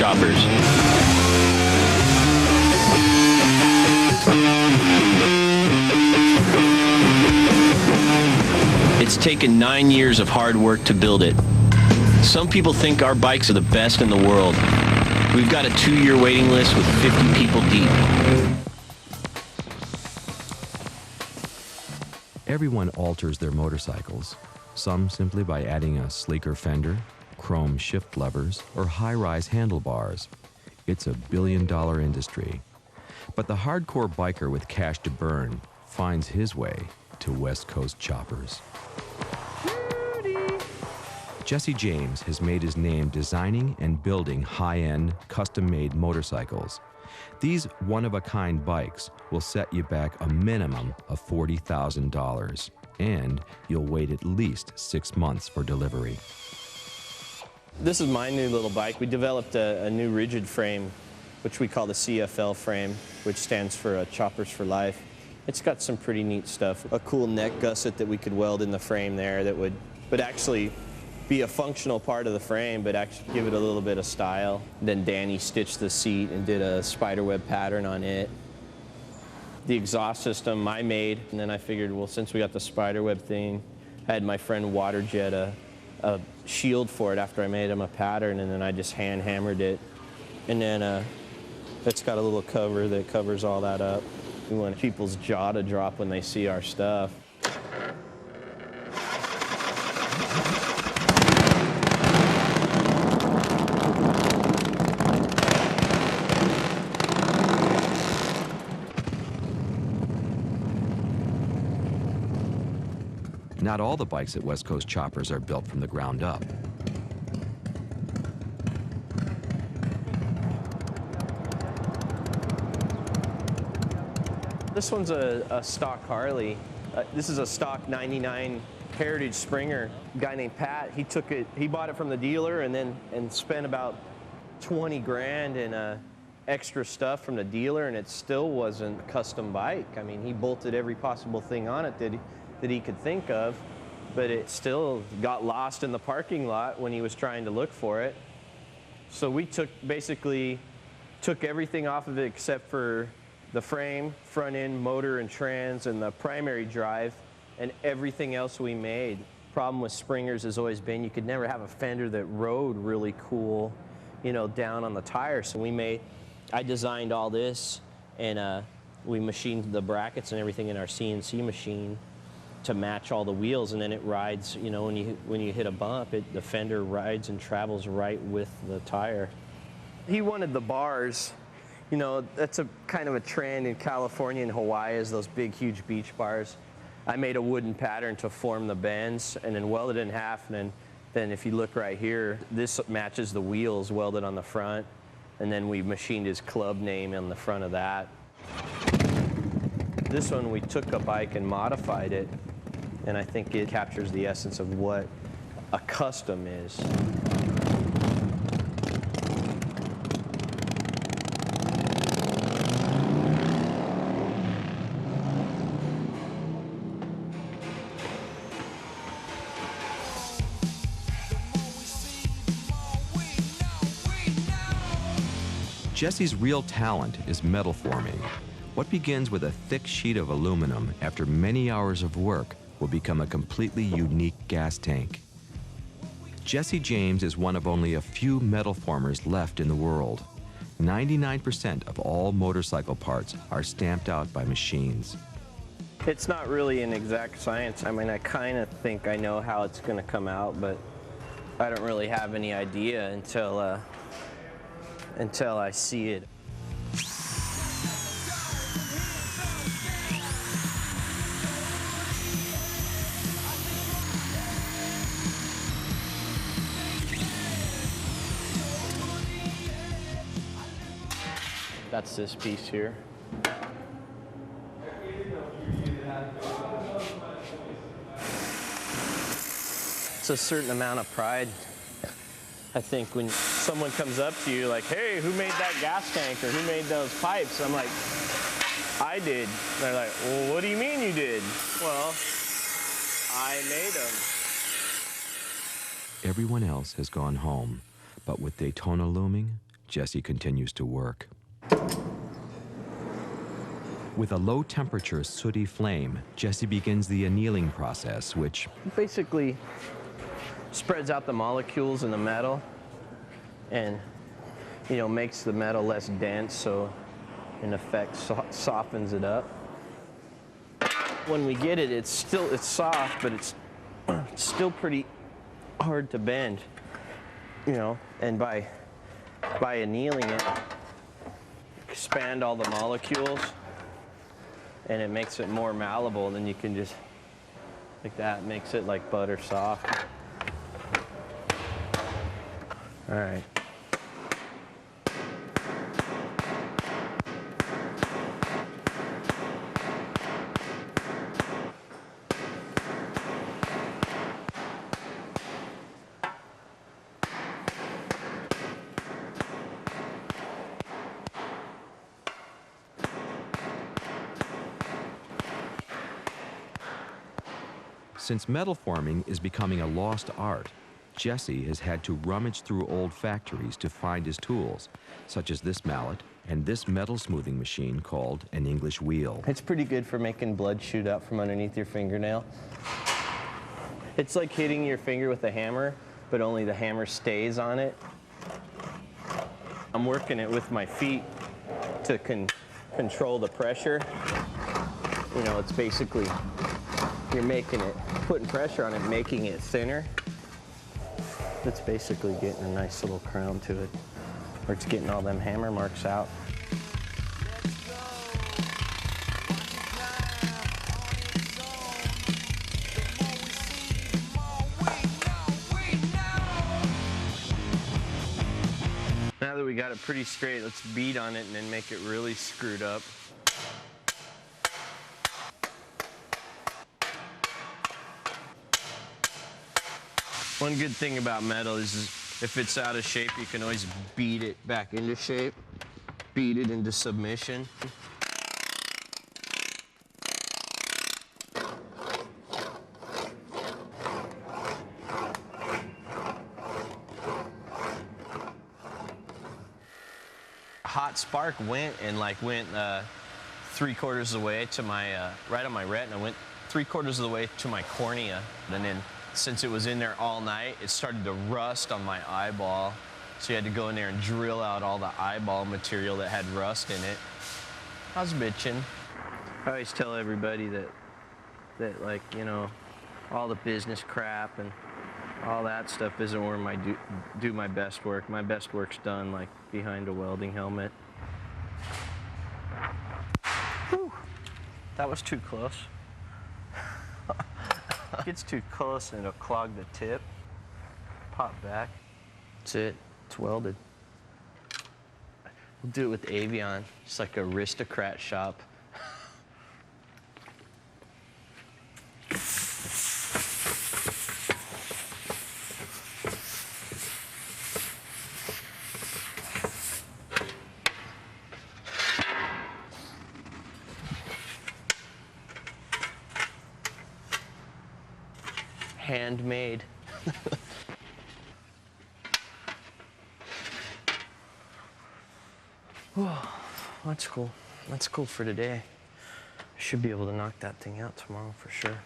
choppers. It's taken 9 years of hard work to build it. Some people think our bikes are the best in the world. We've got a 2-year waiting list with 50 people deep. Everyone alters their motorcycles, some simply by adding a sleeker fender, chrome shift levers, or high-rise handlebars. It's a billion-dollar industry. But the hardcore biker with cash to burn finds his way to West Coast choppers. Jesse James has made his name designing and building high-end, custom-made motorcycles. These one-of-a-kind bikes will set you back a minimum of $40,000, and you'll wait at least 6 months for delivery. This is my new little bike. We developed a new rigid frame, which we call the CFL frame, which stands for Choppers for Life. It's got some pretty neat stuff. A cool neck gusset that we could weld in the frame there that would actually be a functional part of the frame, but actually give it a little bit of style. Then Danny stitched the seat and did a spiderweb pattern on it. The exhaust system I made, and then I figured, well, since we got the spiderweb thing, I had my friend waterjet a shield for it after I made him a pattern, and then I just hand hammered it. And then it's got a little cover that covers all that up. We want people's jaw to drop when they see our stuff. Not all the bikes at West Coast Choppers are built from the ground up. This one's a stock Harley. This is a stock 99 Heritage Springer. A guy named Pat, he bought it from the dealer and spent about 20 grand in extra stuff from the dealer, and it still wasn't a custom bike. I mean, he bolted every possible thing on it that he could think of, but it still got lost in the parking lot when he was trying to look for it. So we basically took everything off of it except for the frame, front end, motor, and trans, and the primary drive, and everything else we made. Problem with Springers has always been you could never have a fender that rode really cool, you know, down on the tire. So I designed all this, and we machined the brackets and everything in our CNC machine to match all the wheels, and then it rides, you know, when you hit a bump, the fender rides and travels right with the tire. He wanted the bars. You know, that's a kind of a trend in California and Hawaii, is those big, huge beach bars. I made a wooden pattern to form the bends and then welded it in half, and then if you look right here, this matches the wheels welded on the front, and then we machined his club name on the front of that. This one, we took a bike and modified it, and I think it captures the essence of what a custom is. Jesse's real talent is metal forming. What begins with a thick sheet of aluminum after many hours of work will become a completely unique gas tank. Jesse James is one of only a few metal formers left in the world. 99% of all motorcycle parts are stamped out by machines. It's not really an exact science. I mean, I kind of think I know how it's going to come out, but I don't really have any idea until I see it. That's this piece here. It's a certain amount of pride, I think, when someone comes up to you like, hey, who made that gas tank, or who made those pipes? I'm like, I did. They're like, well, what do you mean you did? Well, I made them. Everyone else has gone home, but with Daytona looming, Jesse continues to work. With a low-temperature, sooty flame, Jesse begins the annealing process, which basically spreads out the molecules in the metal and, you know, makes the metal less dense, so in effect softens it up. When we get it, it's soft, but it's still pretty hard to bend, you know, and by annealing it, expand all the molecules, and it makes it more malleable. Then you can just, like that, makes it like butter soft. All right. Since metal forming is becoming a lost art, Jesse has had to rummage through old factories to find his tools, such as this mallet and this metal smoothing machine called an English wheel. It's pretty good for making blood shoot out from underneath your fingernail. It's like hitting your finger with a hammer, but only the hammer stays on it. I'm working it with my feet to control the pressure. You know, it's basically, you're making it, putting pressure on it, making it thinner. It's basically getting a nice little crown to it, or it's getting all them hammer marks out. Now that we got it pretty straight, let's beat on it and then make it really screwed up. One good thing about metal is if it's out of shape, you can always beat it back into shape, beat it into submission. Hot spark went 3/4 of the way to my, right on my retina, went 3/4 of the way to my cornea. And then since it was in there all night, it started to rust on my eyeball. So you had to go in there and drill out all the eyeball material that had rust in it. I was bitching. I always tell everybody that like, you know, all the business crap and all that stuff isn't where I do my best work. My best work's done like behind a welding helmet. Whew. That was too close. It gets too close and it'll clog the tip. Pop back. That's it. It's welded. We'll do it with Avion. It's like an aristocrat shop. Handmade. Oh, that's cool. That's cool for today. Should be able to knock that thing out tomorrow for sure.